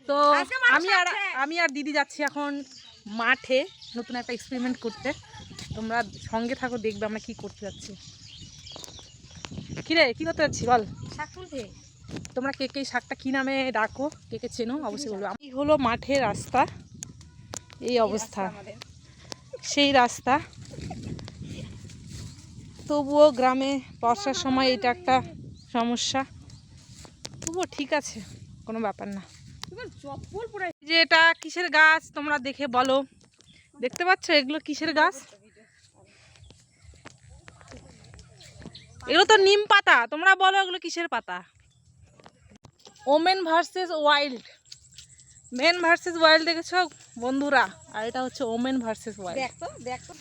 তো আমি আর দিদি যাচ্ছি এখন মাঠে নতুন একটা এক্সপেরিমেন্ট করতে। তোমরা সঙ্গে থাকো, দেখবে আমরা কি করতে যাচ্ছি। কিরে কি করতে যাচ্ছি বল? শাক তুলতে। তোমরা কে কে শাকটা কি নামে ডাকো, কে কে চেনো অবশ্যই বলবো। এই হলো মাঠের রাস্তা, এই অবস্থা, সেই রাস্তা। তবুও গ্রামে বর্ষার সময় এটা একটা সমস্যা, তবুও ঠিক আছে, কোনো ব্যাপার না। যে এটা কিসের গাছ তোমরা দেখে বলো, দেখতে পাচ্ছ এগুলো কিসের গাছ? এগুলো তো নিম পাতা, তোমরা বলো এগুলো কিসের পাতা? Women versus wild, men versus wild দেখেছ বন্ধুরা, আর এটা হচ্ছে ওমেন ভার্সেস ওয়াইল্ড। দেখ তো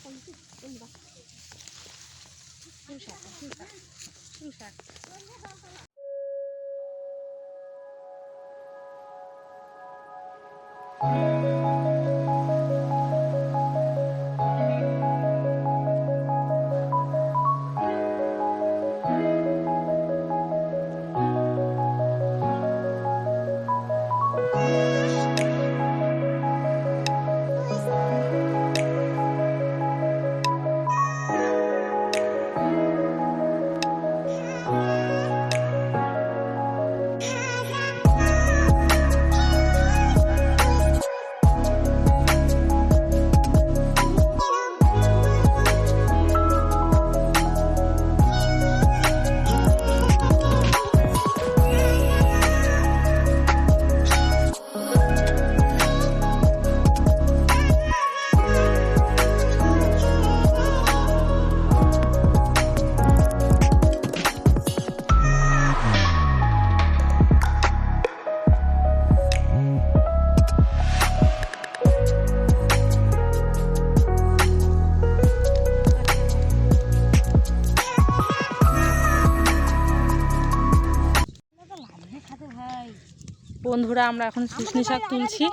বন্ধুরা আমরা এখন শুশনি শাক তুলছি।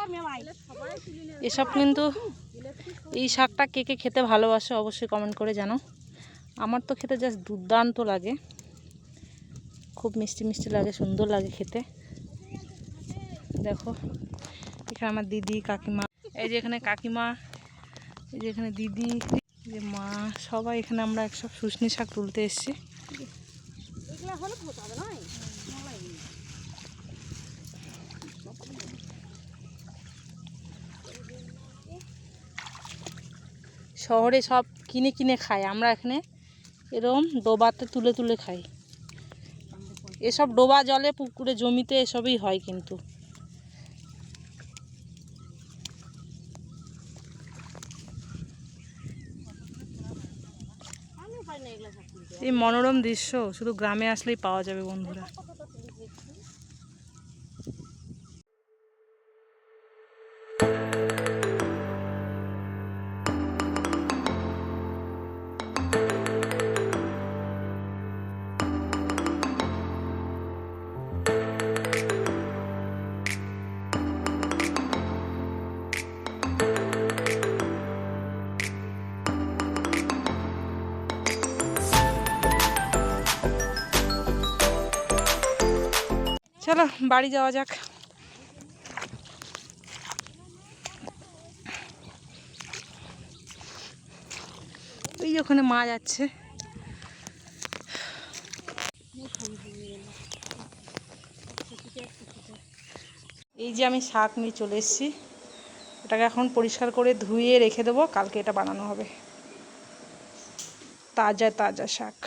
এসব কিন্তু এই শাকটা কে কে খেতে ভালোবাসে অবশ্যই কমেন্ট করে জানো। আমার তো খেতে জাস্ট দুর্দান্ত লাগে, খুব মিষ্টি মিষ্টি লাগে, সুন্দর লাগে খেতে। দেখো এখানে আমার দিদি কাকিমা, এই যে এখানে কাকিমা, এই যে এখানে দিদি, যে মা, সবাই এখানে আমরা একসব শুশনি শাক তুলতে এসেছি। শহরে সব কিনে কিনে খায়, আমরা এখানে এরকম ডোবাতে তুলে তুলে খাই। এসব ডোবা জলে পুকুরে জমিতে এসবই হয় কিন্তু। এই মনোরম দৃশ্য শুধু গ্রামে আসলেই পাওয়া যাবে বন্ধুরা। চলো বাড়ি যাওয়া যাক। ওই ওখানে মা যাচ্ছে। এই যে আমি শাক নিয়ে চলে এসেছি, এটাকে এখন পরিষ্কার করে ধুয়ে রেখে দেবো, কালকে এটা বানানো হবে। তাজা তাজা শাক।